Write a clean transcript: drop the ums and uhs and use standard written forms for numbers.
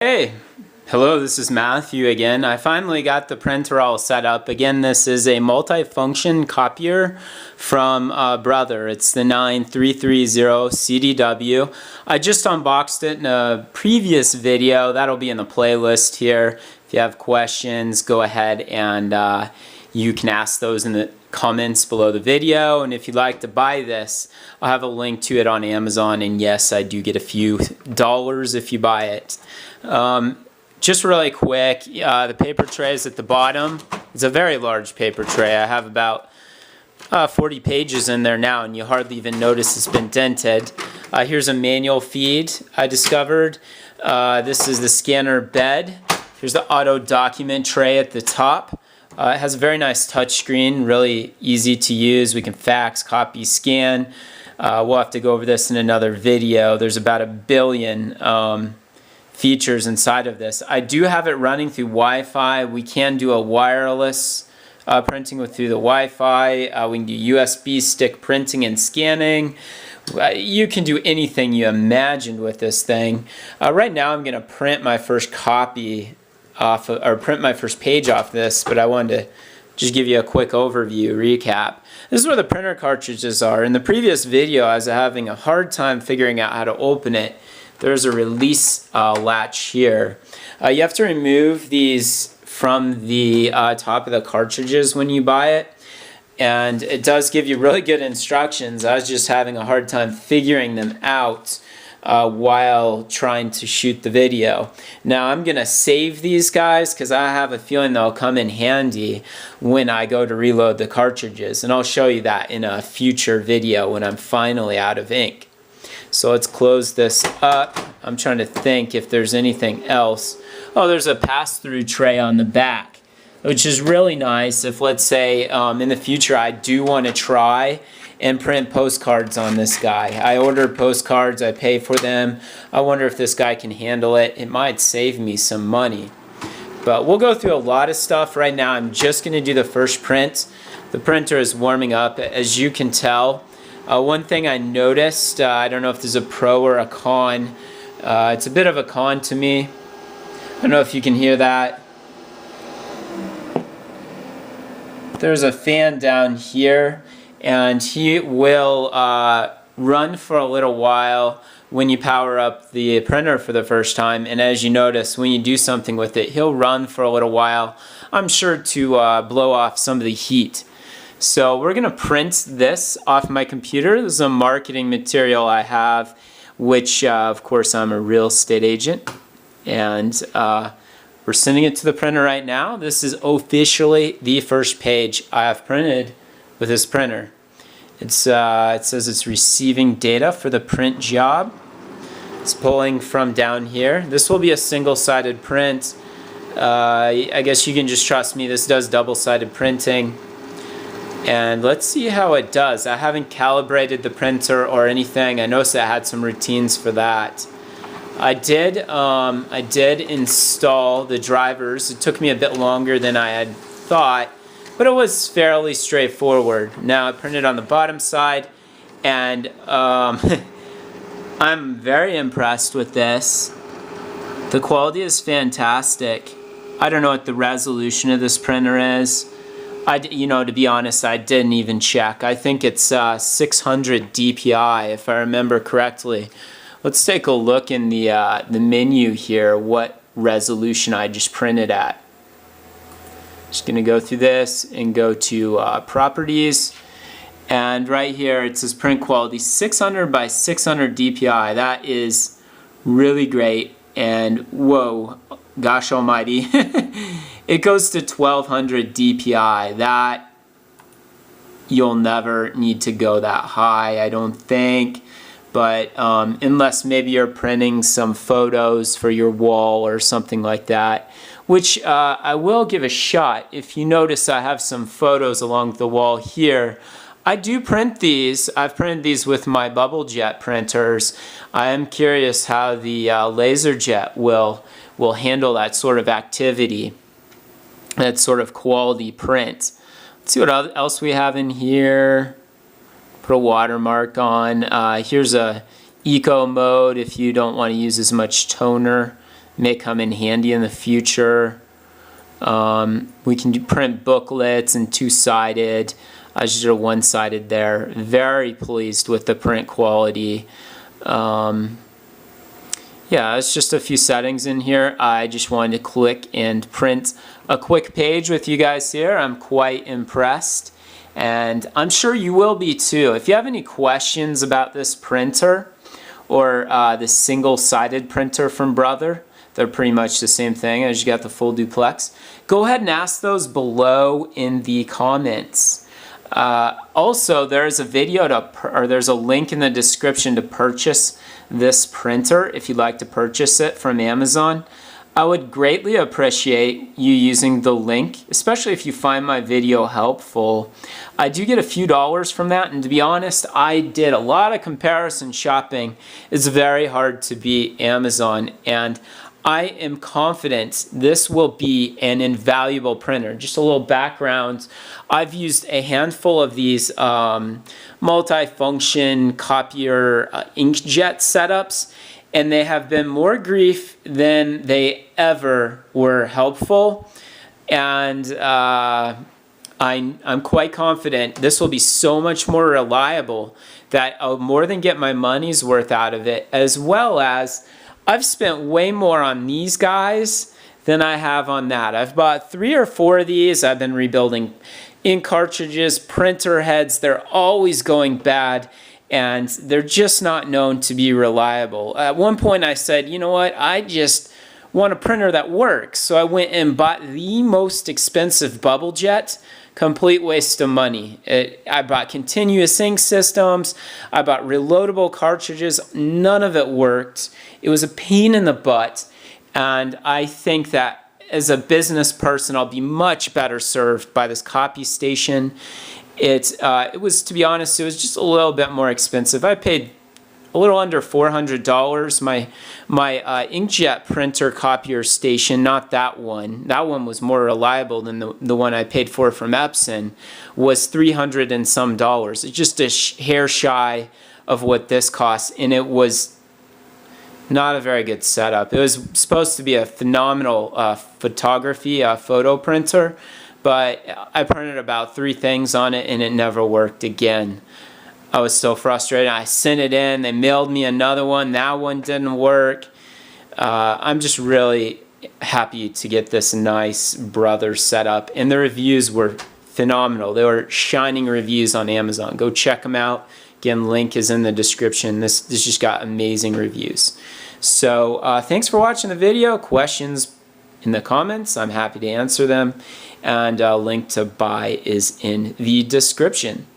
Hey, hello, this is Matthew again. I finally got the printer all set up. Again, this is a multi-function copier from Brother. It's the 9330CDW. I just unboxed it in a previous video. That'll be in the playlist here. If you have questions, go ahead and you can ask those in the comments below the video. And if you'd like to buy this, I'll have a link to it on Amazon. And yes, I do get a few dollars if you buy it. Just really quick, the paper tray is at the bottom. It's a very large paper tray. I have about 40 pages in there now, and you hardly even notice it's been dented. Here's a manual feed I discovered. This is the scanner bed. Here's the auto document tray at the top. It has a very nice touch screen, really easy to use. We can fax, copy, scan. We'll have to go over this in another video. There's about 1 billion features inside of this. I do have it running through Wi-Fi. We can do a wireless printing through the Wi-Fi. We can do USB stick printing and scanning. You can do anything you imagined with this thing. Right now I'm going to print my first copy off, or print my first page off this, but I wanted to just give you a quick overview, recap. This is where the printer cartridges are. In the previous video, I was having a hard time figuring out how to open it. There's a release latch here. You have to remove these from the top of the cartridges when you buy it. And it does give you really good instructions. I was just having a hard time figuring them out while trying to shoot the video. Now I'm going to save these guys because I have a feeling they'll come in handy when I go to reload the cartridges. And I'll show you that in a future video when I'm finally out of ink. So let's close this up. I'm trying to think if there's anything else. Oh, there's a pass-through tray on the back, which is really nice if, let's say, in the future I do want to try and print postcards on this guy. I ordered postcards, I pay for them. I wonder if this guy can handle it. It might save me some money. But we'll go through a lot of stuff right now. I'm just going to do the first print. The printer is warming up, as you can tell. One thing I noticed, I don't know if this is a pro or a con. It's a bit of a con to me. I don't know if you can hear that. There's a fan down here, and he will run for a little while when you power up the printer for the first time. And as you notice, when you do something with it, he'll run for a little while. I'm sure to blow off some of the heat. So we're going to print this off my computer. This is a marketing material I have, which of course I'm a real estate agent. And we're sending it to the printer right now. This is officially the first page I have printed with this printer. It says it's receiving data for the print job. It's pulling from down here. This will be a single-sided print. I guess you can just trust me. This does double-sided printing. And let's see how it does. I haven't calibrated the printer or anything. I noticed I had some routines for that. I did install the drivers. It took me a bit longer than I had thought, but it was fairly straightforward. Now I printed on the bottom side, and I'm very impressed with this. The quality is fantastic. I don't know what the resolution of this printer is. To be honest, I didn't even check. I think it's 600 DPI, if I remember correctly. Let's take a look in the menu here, what resolution I just printed at. Just going to go through this and go to Properties. And right here it says print quality 600 by 600 DPI. That is really great. And whoa, gosh almighty. It goes to 1200 DPI. That, you'll never need to go that high, I don't think. But unless maybe you're printing some photos for your wall or something like that, which I will give a shot. If you notice, I have some photos along the wall here. I do print these. I've printed these with my bubble jet printers. I am curious how the LaserJet will handle that sort of activity, that sort of quality print. Let's see what else we have in here. Put a watermark on. Here's a eco mode if you don't want to use as much toner. may come in handy in the future. We can print booklets and two-sided. I just did a one-sided there. Very pleased with the print quality. Yeah, it's just a few settings in here. I just wanted to click and print a quick page with you guys here. I'm quite impressed, and I'm sure you will be too. If you have any questions about this printer or this single-sided printer from Brother, they're pretty much the same thing as you got the full duplex, go ahead and ask those below in the comments. Also, there's a video or there's a link in the description to purchase this printer if you'd like to purchase it from Amazon. I would greatly appreciate you using the link, especially if you find my video helpful. I do get a few dollars from that, and to be honest, I did a lot of comparison shopping. It's very hard to beat Amazon, and I am confident this will be an invaluable printer. Just a little background, I've used a handful of these multi-function copier inkjet setups, and they have been more grief than they ever were helpful. And I'm quite confident this will be so much more reliable that I'll more than get my money's worth out of it, as well as I've spent way more on these guys than I have on that. I've bought 3 or 4 of these. I've been rebuilding ink cartridges, printer heads. They're always going bad, and they're just not known to be reliable. At one point I said, you know what, I just want a printer that works. So I went and bought the most expensive bubble jet. Complete waste of money. I bought continuous ink systems. I bought reloadable cartridges. None of it worked. It was a pain in the butt. And I think that as a business person, I'll be much better served by this copy station. It was, to be honest, it was just a little bit more expensive. I paid a little under $400. My inkjet printer copier station, not that one. That one was more reliable than the one I paid for from Epson, was $300 and some. It's just a hair shy of what this costs, and it was not a very good setup. It was supposed to be a phenomenal photo printer, but I printed about 3 things on it and it never worked again. I was so frustrated. I sent it in. They mailed me another one. That one didn't work. I'm just really happy to get this nice Brother setup. And the reviews were phenomenal. They were shining reviews on Amazon. Go check them out. Again, link is in the description. This just got amazing reviews. So thanks for watching the video. Questions in the comments. I'm happy to answer them. And a link to buy is in the description.